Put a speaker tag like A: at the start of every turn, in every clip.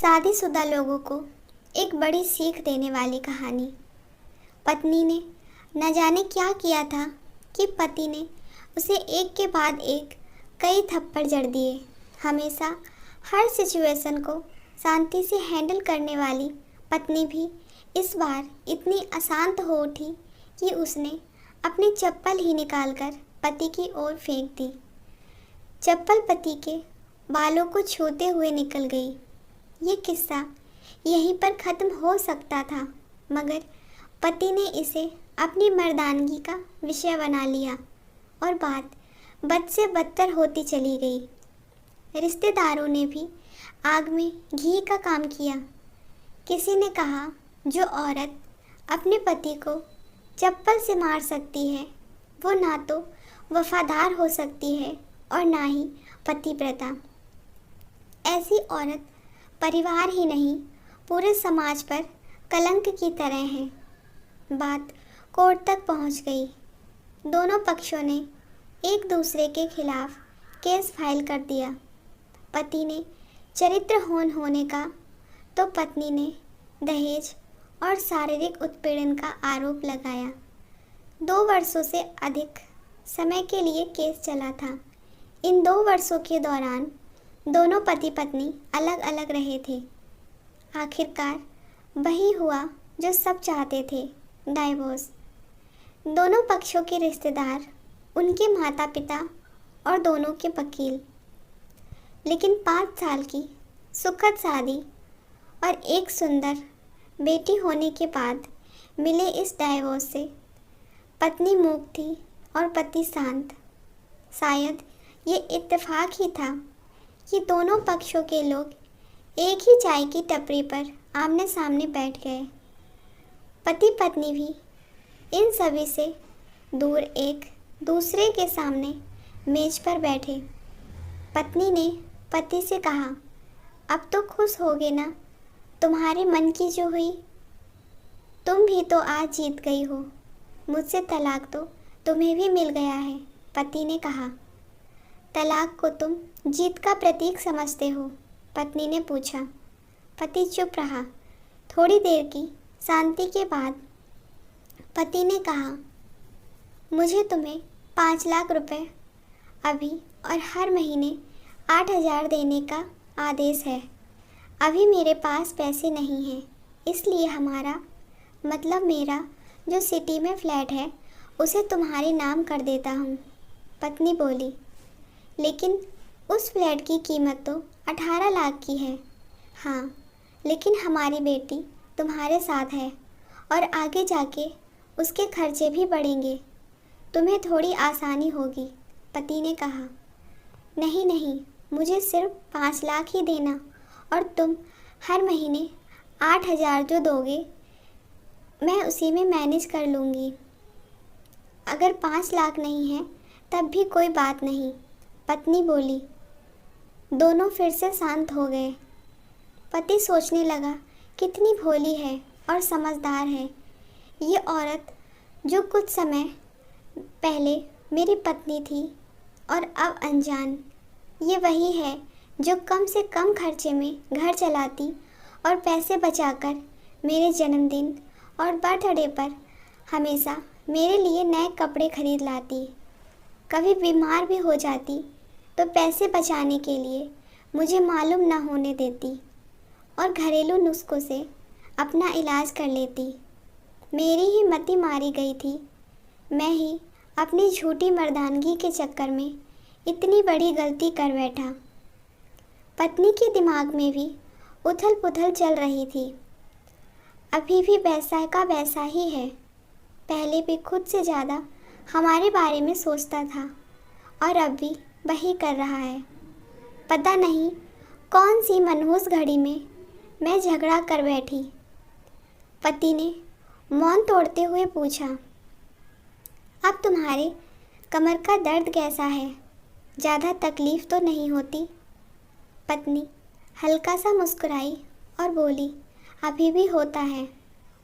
A: शादीशुदा लोगों को एक बड़ी सीख देने वाली कहानी। पत्नी ने न जाने क्या किया था कि पति ने उसे एक के बाद एक कई थप्पड़ जड़ दिए। हमेशा हर सिचुएशन को शांति से हैंडल करने वाली पत्नी भी इस बार इतनी अशांत हो उठी कि उसने अपनी चप्पल ही निकालकर पति की ओर फेंक दी। चप्पल पति के बालों को छूते हुए निकल गई। ये किस्सा यहीं पर ख़त्म हो सकता था, मगर पति ने इसे अपनी मर्दानगी का विषय बना लिया और बात बद से बदतर होती चली गई। रिश्तेदारों ने भी आग में घी का काम किया। किसी ने कहा, जो औरत अपने पति को चप्पल से मार सकती है वो ना तो वफादार हो सकती है और ना ही पतिव्रता। ऐसी औरत परिवार ही नहीं पूरे समाज पर कलंक की तरह है। बात कोर्ट तक पहुंच गई। दोनों पक्षों ने एक दूसरे के खिलाफ केस फाइल कर दिया। पति ने चरित्रहीन होने का तो पत्नी ने दहेज और शारीरिक उत्पीड़न का आरोप लगाया। 2 वर्षों से अधिक समय के लिए केस चला था। इन 2 वर्षों के दौरान दोनों पति पत्नी अलग अलग रहे थे। आखिरकार वही हुआ जो सब चाहते थे, डाइवोर्स। दोनों पक्षों के रिश्तेदार, उनके माता पिता और दोनों के वकील। लेकिन 5 साल की सुखद शादी और एक सुंदर बेटी होने के बाद मिले इस डाइवोर्स से पत्नी मूक थी और पति शांत। शायद ये इत्तेफाक ही था कि दोनों पक्षों के लोग एक ही चाय की टपरी पर आमने सामने बैठ गए। पति पत्नी भी इन सभी से दूर एक दूसरे के सामने मेज पर बैठे। पत्नी ने पति से कहा, अब तो खुश होगे ना, तुम्हारे मन की जो हुई। तुम भी तो आज जीत गई हो, मुझसे तलाक तो तुम्हें भी मिल गया है। पति ने कहा, तलाक को तुम जीत का प्रतीक समझते हो? पत्नी ने पूछा। पति चुप रहा। थोड़ी देर की शांति के बाद पति ने कहा, मुझे तुम्हें 5 लाख रुपए अभी और हर महीने 8,000 देने का आदेश है। अभी मेरे पास पैसे नहीं हैं, इसलिए मेरा जो सिटी में फ्लैट है उसे तुम्हारे नाम कर देता हूँ। पत्नी बोली, लेकिन उस फ्लैट की कीमत तो 18 लाख की है। हाँ, लेकिन हमारी बेटी तुम्हारे साथ है और आगे जाके उसके खर्चे भी बढ़ेंगे, तुम्हें थोड़ी आसानी होगी। पति ने कहा, नहीं नहीं, मुझे सिर्फ 5 लाख ही देना और तुम हर महीने 8,000 जो दोगे मैं उसी में मैनेज कर लूँगी। अगर 5 लाख नहीं है तब भी कोई बात नहीं। पत्नी बोली। दोनों फिर से शांत हो गए। पति सोचने लगा, कितनी भोली है और समझदार है ये औरत, जो कुछ समय पहले मेरी पत्नी थी और अब अनजान। ये वही है जो कम से कम खर्चे में घर चलाती और पैसे बचाकर मेरे जन्मदिन और बर्थडे पर हमेशा मेरे लिए नए कपड़े खरीद लाती। कभी बीमार भी हो जाती तो पैसे बचाने के लिए मुझे मालूम ना होने देती और घरेलू नुस्खों से अपना इलाज कर लेती। मेरी ही मति मारी गई थी। मैं ही अपनी झूठी मर्दानगी के चक्कर में इतनी बड़ी गलती कर बैठा। पत्नी के दिमाग में भी उथल पुथल चल रही थी। अभी भी वैसा का वैसा ही है। पहले भी खुद से ज़्यादा हमारे बारे में सोचता था और अब भी वही कर रहा है। पता नहीं कौन सी मनहूस घड़ी में मैं झगड़ा कर बैठी। पति ने मौन तोड़ते हुए पूछा, अब तुम्हारे कमर का दर्द कैसा है? ज़्यादा तकलीफ़ तो नहीं होती? पत्नी हल्का सा मुस्कुराई और बोली, अभी भी होता है।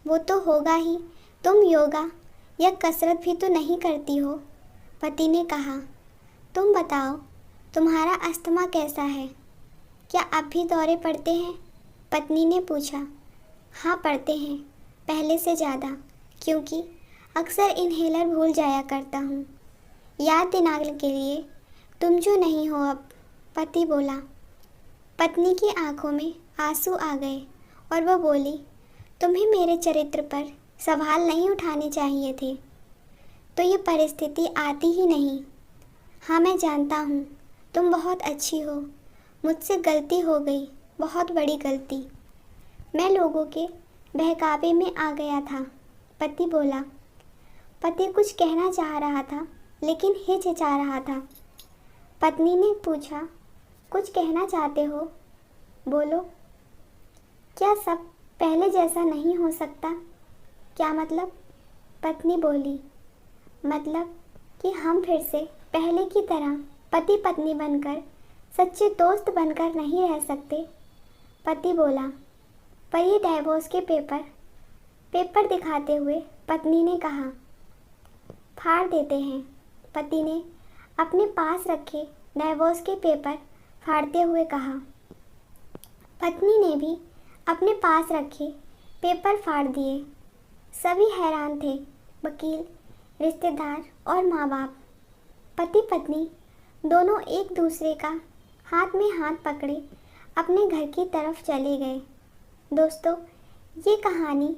A: वो तो होगा ही, तुम योगा या कसरत भी तो नहीं करती हो। पति ने कहा, तुम बताओ, तुम्हारा अस्थमा कैसा है? क्या अब भी दौरे पड़ते हैं? पत्नी ने पूछा। हाँ, पढ़ते हैं, पहले से ज़्यादा, क्योंकि अक्सर इन्हेलर भूल जाया करता हूँ। याद दिलाने के लिए तुम जो नहीं हो अब, पति बोला। पत्नी की आंखों में आंसू आ गए और वह बोली, तुम्हें मेरे चरित्र पर सवाल नहीं उठाने चाहिए थे, तो ये परिस्थिति आती ही नहीं। हाँ, मैं जानता हूँ, तुम बहुत अच्छी हो, मुझसे गलती हो गई, बहुत बड़ी गलती। मैं लोगों के बहकावे में आ गया था, पति बोला। पति कुछ कहना चाह रहा था, लेकिन हिचकिचा रहा था। पत्नी ने पूछा, कुछ कहना चाहते हो? बोलो। क्या सब पहले जैसा नहीं हो सकता? क्या मतलब? पत्नी बोली, मतलब कि हम फिर से पहले की तरह पति पत्नी बनकर, सच्चे दोस्त बनकर नहीं रह सकते। पति बोला। पर ये डाइवोर्स के पेपर दिखाते हुए पत्नी ने कहा। फाड़ देते हैं, पति ने अपने पास रखे डाइवोर्स के पेपर फाड़ते हुए कहा। पत्नी ने भी अपने पास रखे पेपर फाड़ दिए। सभी हैरान थे, वकील, रिश्तेदार और माँ बाप। पति पत्नी दोनों एक दूसरे का हाथ में हाथ पकड़े अपने घर की तरफ चले गए। दोस्तों, ये कहानी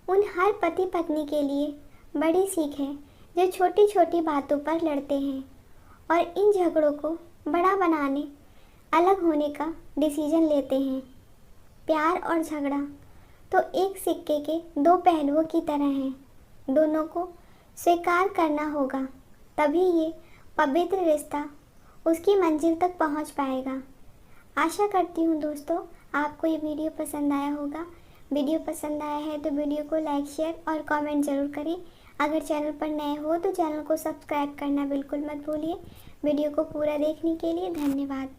A: उन हर पति पत्नी के लिए बड़ी सीख है जो छोटी छोटी बातों पर लड़ते हैं और इन झगड़ों को बड़ा बनाने, अलग होने का डिसीजन लेते हैं। प्यार और झगड़ा तो एक सिक्के के दो पहलुओं की तरह हैं। दोनों को स्वीकार करना होगा, तभी ये पवित्र रिश्ता उसकी मंजिल तक पहुंच पाएगा। आशा करती हूँ दोस्तों, आपको ये वीडियो पसंद आया होगा। वीडियो पसंद आया है तो वीडियो को लाइक, शेयर और कमेंट ज़रूर करें। अगर चैनल पर नए हो तो चैनल को सब्सक्राइब करना बिल्कुल मत भूलिए। वीडियो को पूरा देखने के लिए धन्यवाद।